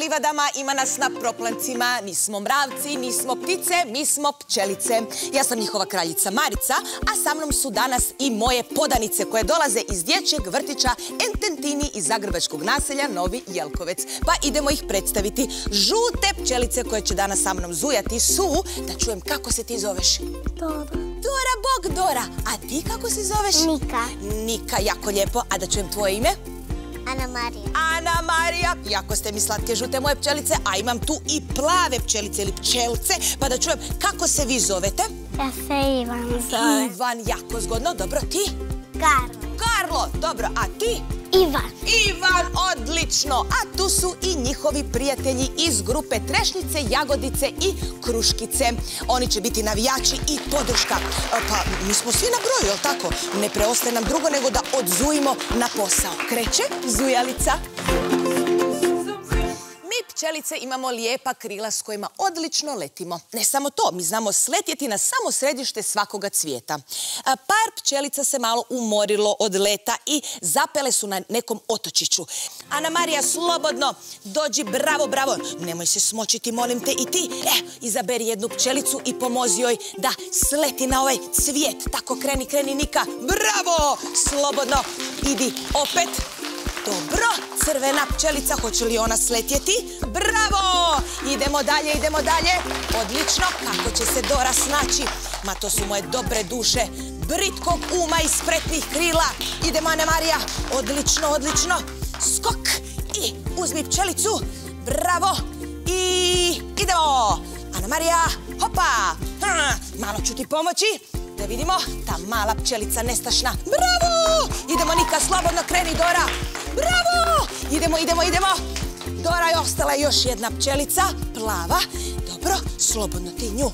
livadama, ima nas na proplancima. Nismo mravci, nismo ptice, mi smo pčelice. Ja sam njihova kraljica Marica, a sa mnom su danas i moje podanice koje dolaze iz dječjeg vrtića Ententini iz zagrebačkog naselja Novi Jelkovec. Pa idemo ih predstaviti. Žute pčelice koje će danas sa mnom zujati su, da čujem kako se ti zoveš. Dora. Dora, bog Dora. A ti kako se zoveš? Nika. Nika, jako lijepo. A da čujem tvoje ime? Ana Marija. Ana Marija, jako ste mi slatke žute moje pčelice, a imam tu i plave pčelice ili pčelce, pa da čujem kako se vi zovete? Ja se Ivan zove. Ivan, jako zgodno, dobro, ti? Karlo. Karlo, dobro, a ti? Ivan. Ivan, odlično, a tu su i njihovi prijatelji iz grupe Trešnjice, Jagodice i Kruškice. Oni će biti navijači i podrška. Pa, mi smo svi na broju, jel' tako? Ne preostaje nam drugo nego da odzujimo na posao. Kreće zujalica. Mi pčelice imamo lijepa krila s kojima odlično letimo. Ne samo to, mi znamo sletjeti na samo središte svakoga cvijeta. Par pčelica se malo umorilo od leta i zapele su na nekom otočiću. Ana Marija, slobodno, dođi, bravo, bravo. Nemoj se smočiti, molim te, i ti. Izaberi jednu pčelicu i pomozi joj da sleti na ovaj cvijet. Tako, kreni, kreni, Nika. Bravo, slobodno, idi opet. Dobro, crvena pčelica, hoće li ona sletjeti? Bravo! Idemo dalje, idemo dalje. Odlično, kako će se Dora snaći? Ma to su moje dobre duše, britkog uma i spretnih krila. Idemo, Ana Marija, odlično, odlično. Skok i uzmi pčelicu. Bravo! I idemo! Ana Marija, hopa! Malo ću ti pomoći. Da vidimo, ta mala pčelica nestašna. Bravo! Idemo, Nika, slobodno kreni, Dora. Bravo! Idemo, idemo, idemo. Dora je ostala još jedna pčelica, plava. Dobro, slobodno ti nju.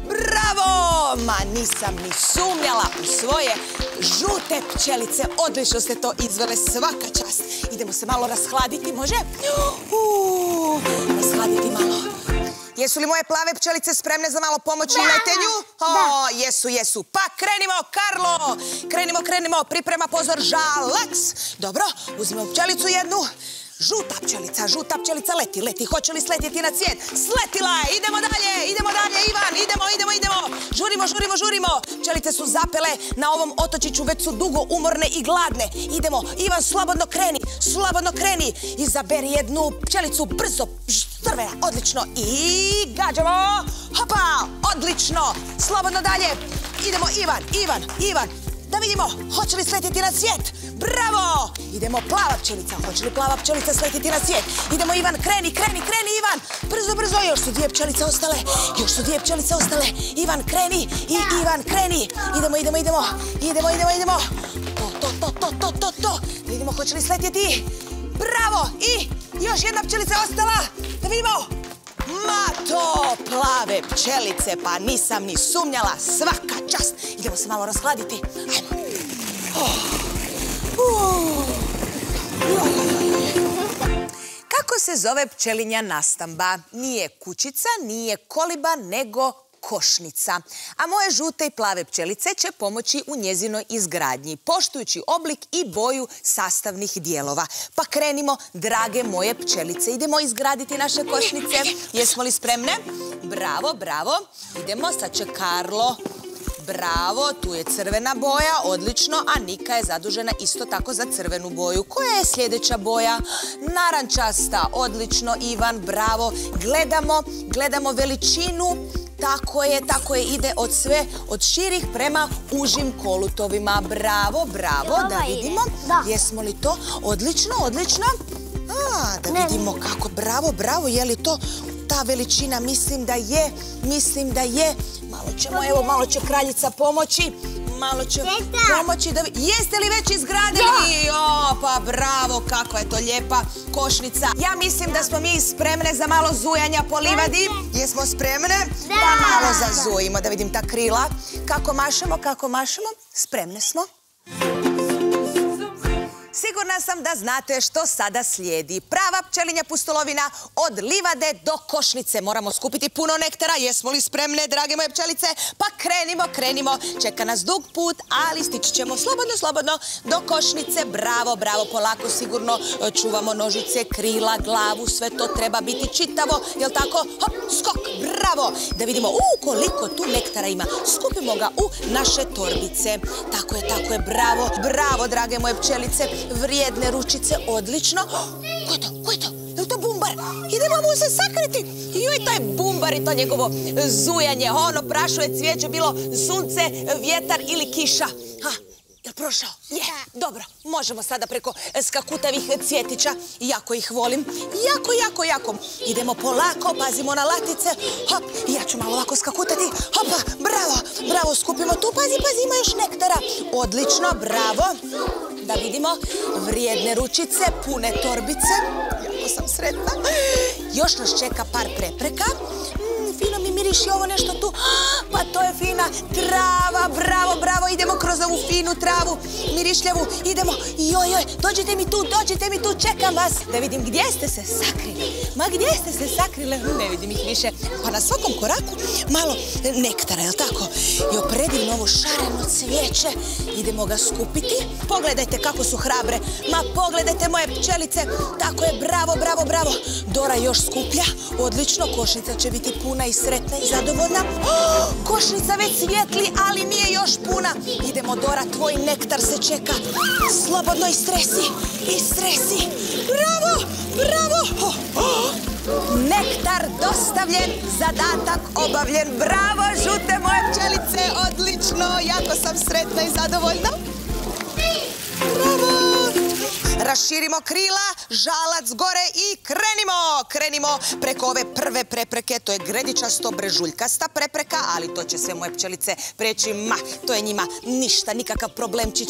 Bravo! Ma nisam ni sumnjala u svoje žute pčelice. Odlično ste to izvele, svaka čast. Idemo se malo rashladiti, može? Rashladiti malo. Jesu li moje plave pčelice spremne za malo pomoći u letenju? O, jesu, jesu. Pa krenimo, Karlo! Krenimo, priprema pozor, žalac. Dobro, uzmemo pčelicu jednu. Žuta pčelica, leti. Hoće li sletjeti na cvijet? Sletila je, idemo dalje, Ivan, idemo. Žurimo. Pčelice su zapele na ovom otočiću, već su dugo umorne i gladne. Idemo, Ivan, slobodno kreni. Izaberi jednu pčelicu, brzo, crvena, odlično. I gađamo, hopa, odlično. Slobodno dalje, idemo, Ivan. Da vidimo, hoće li sletjeti na cvijet? Bravo! Idemo, plava pčelica. Hoće li plava pčelica sletjeti na cvijet? Idemo, Ivan, kreni, Ivan. Brzo, još su dvije pčelice ostale. Ivan, kreni i Ivan, kreni. Idemo. To. Da vidimo, hoće li sletjeti? Bravo! I još jedna pčelica je ostala. Da vidimo. Ma to, plave pčelice, pa nisam ni sumnjala, svaka čast. Idemo se malo rashladiti. Ajmo. Kako se zove pčelinja nastamba? Nije kućica, nije koliba, nego košnica. A moje žute i plave pčelice će pomoći u njezinoj izgradnji, poštujući oblik i boju sastavnih dijelova. Pa krenimo, drage moje pčelice. Idemo izgraditi naše košnice. Jesmo li spremne? Bravo. Idemo, sad će Karlo. Bravo, tu je crvena boja, odlično, a Nika je zadužena isto tako za crvenu boju. Koja je sljedeća boja? Narančasta, odlično, Ivan, bravo. Gledamo veličinu. Tako je, ide od širih prema užim kolutovima. Bravo, da vidimo. Jesmo li to? Odlično. Da vidimo kako, bravo, je li to ta veličina? Mislim da je. Malo će kraljica pomoći. Jeste li već izgradili? Pa bravo, kakva je to lijepa košnica. Ja mislim da smo mi spremne za malo zujanja po livadi. Jesmo spremne? Pa malo zazujimo, da vidim ta krila. Kako mašemo? Spremne smo. Sigurna sam da znate što sada slijedi. Prava pčelinja pustolovina od livade do košnice. Moramo skupiti puno nektara. Jesmo li spremne, drage moje pčelice? Pa krenimo. Čeka nas dug put, ali stići ćemo slobodno do košnice. Bravo, polako, sigurno čuvamo nožice, krila, glavu. Sve to treba biti čitavo. Jel' tako? Hop, skok, bravo. Da vidimo koliko tu nektara ima. Skupimo ga u naše torbice. Tako je, bravo, drage moje pčelice. Vrijedne ručice, odlično. Ko je to? Je li to bumbar? Idemo mu se sakriti. Joj, to je bumbar i to njegovo zujanje. Ono prašuje cvijeće, bilo sunce, vjetar ili kiša. Jel' prošao? Je, dobro. Možemo sada preko skakutavih cvjetića. Jako ih volim. Jako. Idemo polako, pazimo na latice. Hop, ja ću malo ovako skakutati. Hopa, bravo, skupimo tu. Pazi, ima još nektara. Odlično, bravo. Da vidimo, vrijedne ručice, pune torbice. Jako sam sretna. Još nas čeka par prepreka. Fino mi miriši ovo nešto tu. Pa to je fina trava. Bravo. Idemo kroz ovu finu travu. Mirišljavu. Idemo. Joj. Dođite mi tu. Čekam vas. Da vidim gdje ste se sakrili. Gdje ste se sakrile? Ne vidim ih više. Pa na svakom koraku malo nektara, jel' tako? Jo, predivno ovo šareno cvijeće. Idemo ga skupiti. Pogledajte kako su hrabre. Pogledajte moje pčelice. Tako je, bravo. Dora još skuplja. Odlično, košnica će biti puna i sretna i zadovoljna. Košnica već svijetli, ali nije još puna. Idemo, Dora, tvoj nektar se čeka. Slobodno i stresi. Bravo. Nektar dostavljen, zadatak obavljen. Bravo, žute moje pčelice, odlično. Jako sam sretna i zadovoljna. Bravo. Raširimo krila, žalac gore i krenimo preko ove prve prepreke. To je gredičasto brežuljkasta prepreka, ali to će sve moje pčelice preći. To je njima ništa, nikakav problemčić.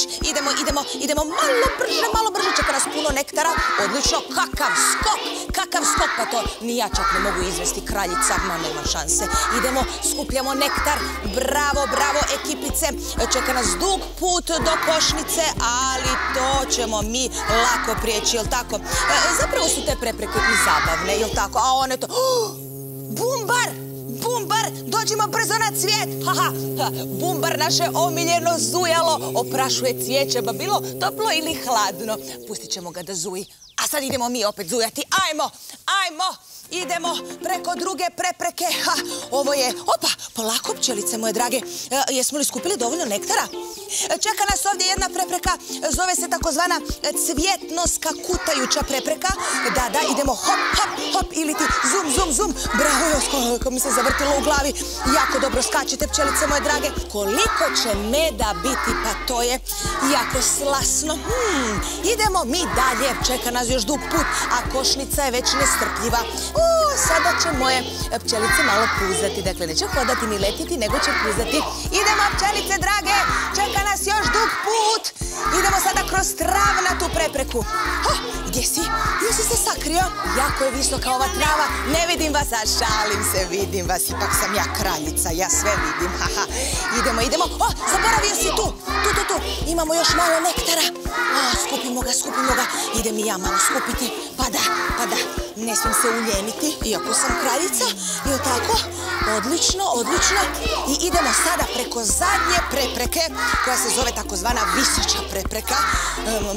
Idemo malo brže, čeka nas puno nektara. Odlično, kakav skok, pa to ni ja čak ne mogu izvesti, kraljica, nema šanse. Idemo, skupljamo nektar, bravo, ekipice. Čeka nas dug put do košnice, ali to ćemo mi lako prijeći, jel' tako? Zapravo su te prepreke i zabavne, jel' tako? A one to... Bumbar! Dođimo brzo na cvijet! Bumbar, naše omiljeno zujalo, oprašuje cvijeće, ba bilo toplo ili hladno. Pustit ćemo ga da zuji. A sad idemo mi opet zujati. Ajmo! Idemo preko druge prepreke. Ovo je... Opa, polako, pčelice moje drage. Jesmo li skupili dovoljno nektara? Čeka nas ovdje jedna prepreka. Zove se takozvana cvjetno skakutajuća prepreka. Da, idemo hop, ili ti zum. Bravo, kako mi se zavrtilo u glavi. Jako dobro skačete, pčelice moje drage. Koliko će meda biti, pa to je jako slasno. Idemo mi dalje. Čeka nas još dug put, a košnica je već nestrpljiva. Sada će moje pčelice malo puzati. Dakle, neće hodati ni letiti, nego će puzati. Idemo, pčelice drage, čeka nas još dug put. Idemo sada kroz travnatu prepreku. Gdje si? Gdje si se sakrio? Jako je visoka ova trava. Ne vidim vas, a šalim se, vidim vas. Ipak sam ja kraljica, ja sve vidim. Idemo. Zaboravio si tu. Imamo još malo nektara. Skupimo ga. Idem i ja malo skupiti. Pa da. Ne smijem se uljeniti, iako sam kraljica. Jel' tako? Odlično. I idemo sada preko zadnje prepreke, koja se zove takozvana viseća prepreka.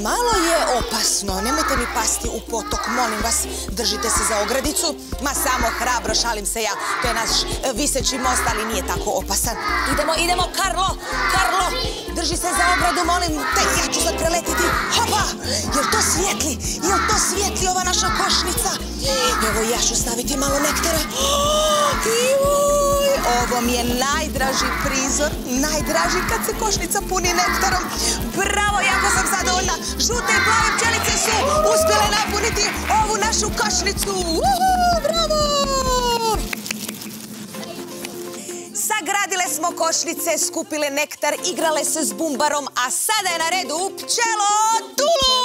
Malo je opasno, nemojte mi pasti u potok, molim vas, držite se za ogradicu. Samo hrabro, šalim se ja, to je naš viseći most, ali nije tako opasan. Idemo, Karlo, drži se za ogradu, molim te, ja ću sad preletiti. Hopa, jel' to svijetli ova naša košnica? Evo, ja ću staviti malo nektara. Ovo mi je najdraži prizor, najdraži kad se košnica puni nektarom. Bravo, jako sam zadovoljna. Žute i plave pčelice su uspjele napuniti ovu našu košnicu. Bravo! Sagradile smo košnice, skupile nektar, igrale se s bumbarom, a sada je na redu pčelo Tulu!